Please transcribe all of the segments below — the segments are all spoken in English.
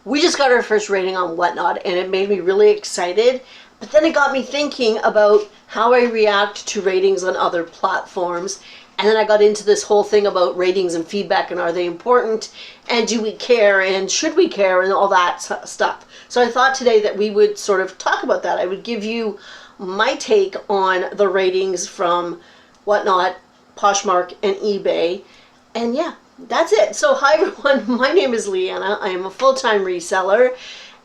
We just got our first rating on Whatnot, and it made me really excited. But then it got me thinking about how I react to ratings on other platforms. And then I got into this whole thing about ratings and feedback, and are they important, and do we care, and should we care, and all that stuff. So I thought today that we would sort of talk about that. I would give you my take on the ratings from Whatnot, Poshmark, and eBay. And yeah, that's it. So hi everyone, my name is Leanna. I am a full-time reseller,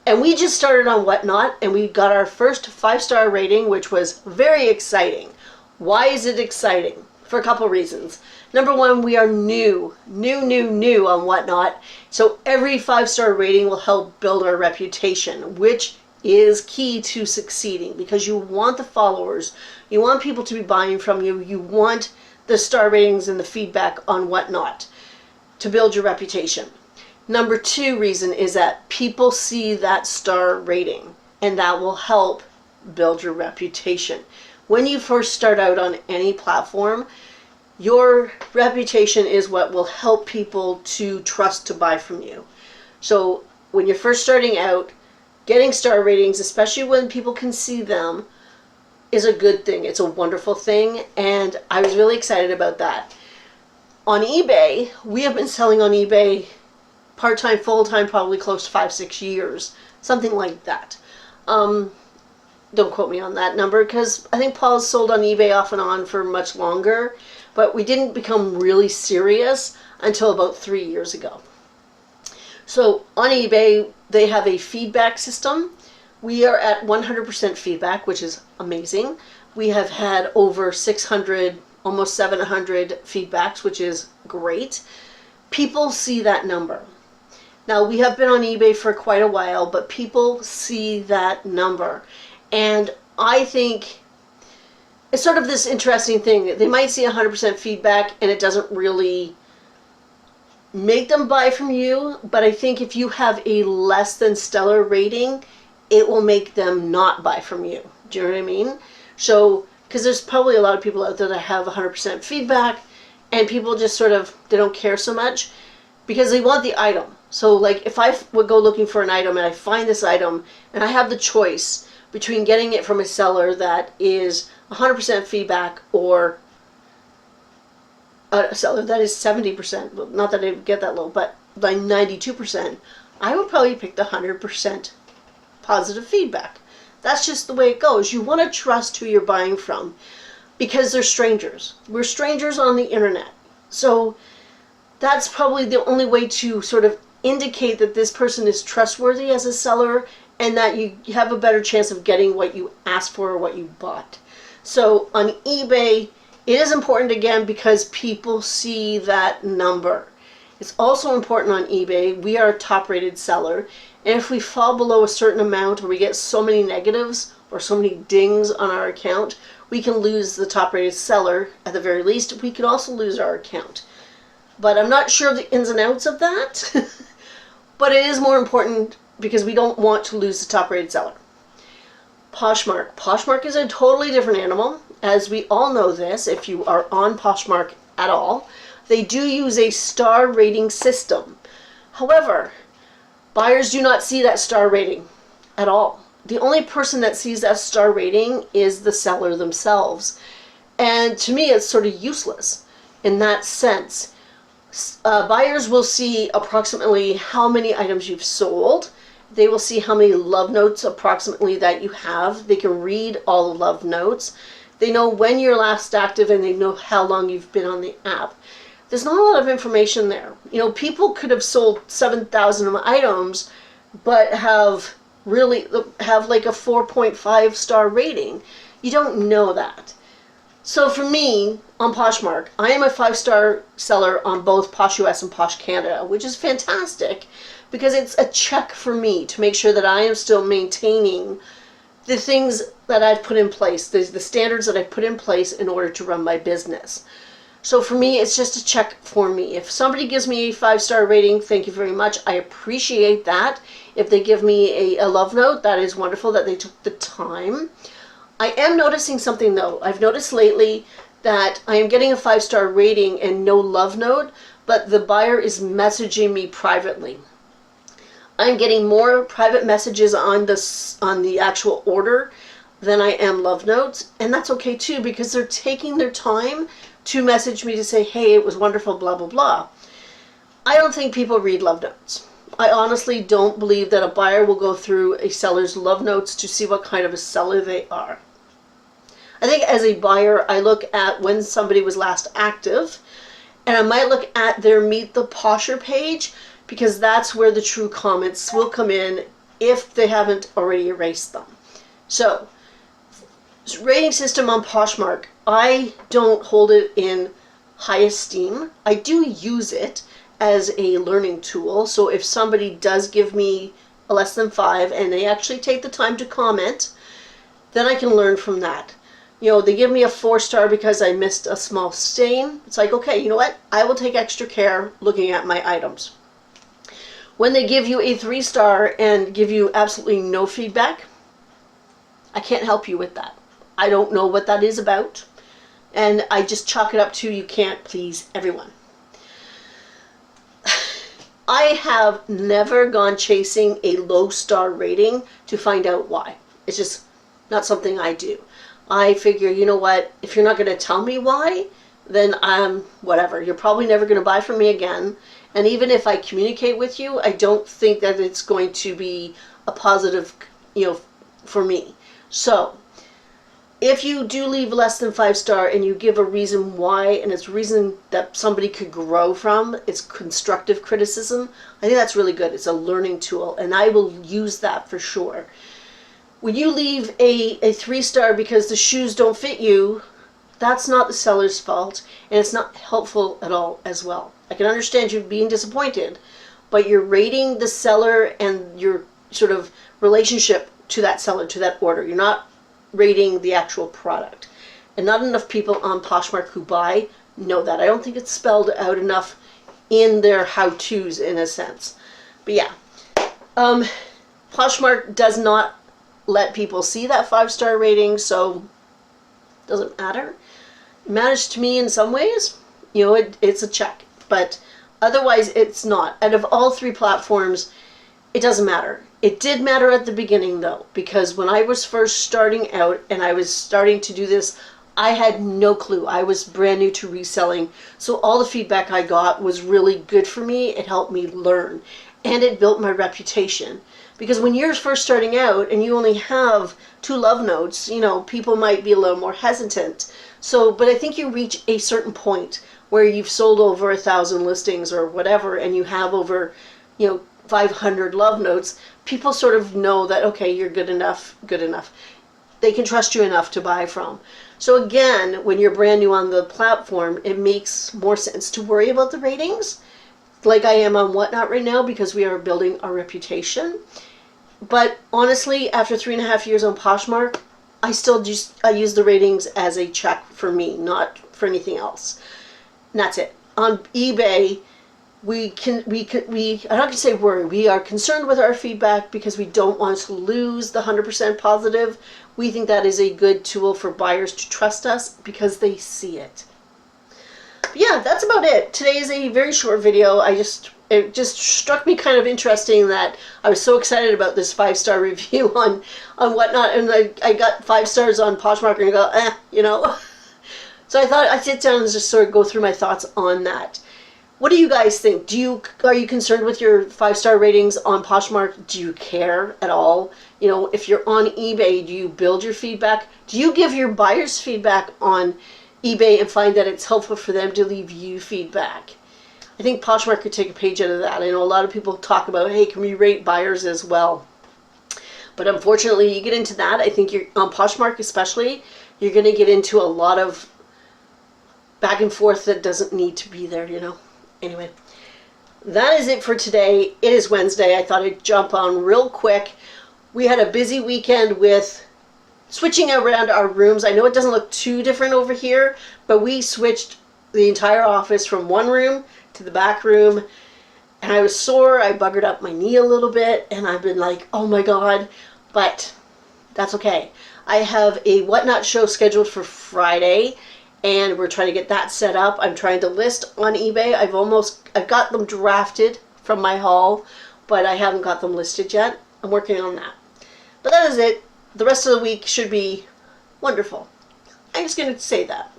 and we just started on Whatnot, and we got our first 5-star rating, which was very exciting. Why is it exciting? For a couple reasons. Number one, we are new on Whatnot. So every 5-star rating will help build our reputation, which is key to succeeding, because you want the followers, you want people to be buying from you, you want the star ratings and the feedback on Whatnot to build your reputation. Number two reason is that people see that star rating, and that will help build your reputation. When you first start out on any platform, your reputation is what will help people to trust to buy from you. So when you're first starting out, getting star ratings, especially when people can see them, is a good thing. It's a wonderful thing, and I was really excited about that. On eBay, we have been selling on eBay part-time, full-time, probably close to 5-6 years, something like that. Don't quote me on that number, because I think Paul's sold on eBay off and on for much longer, but we didn't become really serious until about 3 years ago. So on eBay, they have a feedback system. We are at 100% feedback, which is amazing. We have had over 600, almost 700 feedbacks, which is great. People see that number. Now, we have been on eBay for quite a while, but people see that number. And I think it's sort of this interesting thing. They might see 100% feedback and it doesn't really make them buy from you, but I think if you have a less than stellar rating, it will make them not buy from you. Do you know what I mean? So, because there's probably a lot of people out there that have 100% feedback, and people just sort of, they don't care so much because they want the item. So like if I would go looking for an item and I find this item and I have the choice between getting it from a seller that is 100% feedback or a seller that is 70%, well, not that I would get that low, but by 92%, I would probably pick the 100% positive feedback. That's just the way it goes. You want to trust who you're buying from, because they're strangers. We're strangers on the internet. So that's probably the only way to sort of indicate that this person is trustworthy as a seller, and that you have a better chance of getting what you asked for or what you bought. So on eBay, it is important again because people see that number. It's also important on eBay. We are a top-rated seller, and if we fall below a certain amount, or we get so many negatives or so many dings on our account, we can lose the top-rated seller. At the very least, we could also lose our account. But I'm not sure of the ins and outs of that. But it is more important because we don't want to lose the top-rated seller. Poshmark. Poshmark is a totally different animal. As we all know this, if you are on Poshmark at all, they do use a star rating system. However, buyers do not see that star rating at all. The only person that sees that star rating is the seller themselves. And to me, it's sort of useless in that sense. Buyers will see approximately how many items you've sold. They will see how many love notes approximately that you have. They can read all the love notes. They know when you're last active, and they know how long you've been on the app. There's not a lot of information there. You know, people could have sold 7,000 items, but have like a 4.5 star rating. You don't know that. So for me, on Poshmark, I am a 5-star seller on both Posh US and Posh Canada, which is fantastic because it's a check for me to make sure that I am still maintaining the things that I've put in place, the standards that I've put in place in order to run my business. So for me, it's just a check for me. If somebody gives me a 5-star rating, thank you very much. I appreciate that. If they give me a love note, that is wonderful that they took the time. I am noticing something though. I've noticed lately that I am getting a 5-star rating and no love note, but the buyer is messaging me privately. I'm getting more private messages on the actual order than I am love notes, and that's okay too, because they're taking their time to message me to say, hey, it was wonderful, blah, blah, blah. I don't think people read love notes. I honestly don't believe that a buyer will go through a seller's love notes to see what kind of a seller they are. I think as a buyer, I look at when somebody was last active, and I might look at their Meet the Posher page, because that's where the true comments will come in if they haven't already erased them. So, rating system on Poshmark, I don't hold it in high esteem. I do use it as a learning tool. So if somebody does give me a less than 5 and they actually take the time to comment, then I can learn from that. You know, they give me a 4-star because I missed a small stain. It's like, okay, you know what? I will take extra care looking at my items. When they give you a 3-star and give you absolutely no feedback, I can't help you with that. I don't know what that is about, and I just chalk it up to you can't please everyone. I have never gone chasing a low star rating to find out why. It's just not something I do. I figure, you know what, if you're not going to tell me why, then whatever. You're probably never going to buy from me again. And even if I communicate with you, I don't think that it's going to be a positive, for me. So, if you do leave less than 5-star and you give a reason why, and it's a reason that somebody could grow from, it's constructive criticism, I think that's really good. It's a learning tool, and I will use that for sure. When you leave a 3-star because the shoes don't fit you, that's not the seller's fault, and it's not helpful at all as well. I can understand you being disappointed, but you're rating the seller and your sort of relationship to that seller, to that order. You're not rating the actual product. And not enough people on Poshmark who buy know that. I don't think it's spelled out enough in their how-tos in a sense. But yeah, Poshmark does not let people see that 5-star rating, so it doesn't matter. It matters to me in some ways. It's a check, but otherwise it's not. Out of all 3 platforms, it doesn't matter. It did matter at the beginning though, because when I was first starting out and I was starting to do this, I had no clue. I was brand new to reselling. So all the feedback I got was really good for me. It helped me learn, and it built my reputation. Because when you're first starting out and you only have 2 love notes, people might be a little more hesitant. So, but I think you reach a certain point where you've sold over 1,000 listings or whatever, and you have over, 500 love notes, people sort of know that, okay, you're good enough. They can trust you enough to buy from. So again, when you're brand new on the platform, it makes more sense to worry about the ratings, like I am on Whatnot right now, because we are building our reputation. But honestly, after 3.5 years on Poshmark, I use the ratings as a check for me, not for anything else. And that's it. On eBay, I'm not going to say worry. We are concerned with our feedback because we don't want to lose the 100% positive. We think that is a good tool for buyers to trust us because they see it. But yeah, that's about it. Today is a very short video. It just struck me kind of interesting that I was so excited about this 5-star review on Whatnot, and I got 5 stars on Poshmark and I go, So I thought I'd sit down and just sort of go through my thoughts on that. What do you guys think? Are you concerned with your 5-star ratings on Poshmark? Do you care at all? If you're on eBay, do you build your feedback? Do you give your buyers feedback on eBay and find that it's helpful for them to leave you feedback? I think Poshmark could take a page out of that. I know a lot of people talk about, hey, can we rate buyers as well? But unfortunately, you get into that, I think you're on Poshmark especially, you're going to get into a lot of back and forth that doesn't need to be there, Anyway, that is it for today. It is Wednesday. I thought I'd jump on real quick. We had a busy weekend with switching around our rooms. I know it doesn't look too different over here, but we switched the entire office from one room to the back room, and I was sore. I buggered up my knee a little bit, and I've been like, oh my God, but that's okay. I have a Whatnot show scheduled for Friday, and we're trying to get that set up. I'm trying to list on eBay. I've got them drafted from my haul, but I haven't got them listed yet. I'm working on that. But that is it. The rest of the week should be wonderful. I'm just going to say that.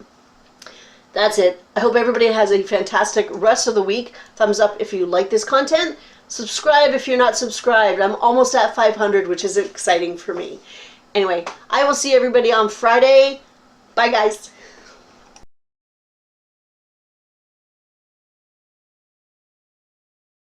That's it. I hope everybody has a fantastic rest of the week. Thumbs up if you like this content. Subscribe if you're not subscribed. I'm almost at 500, which is exciting for me. Anyway, I will see everybody on Friday. Bye, guys.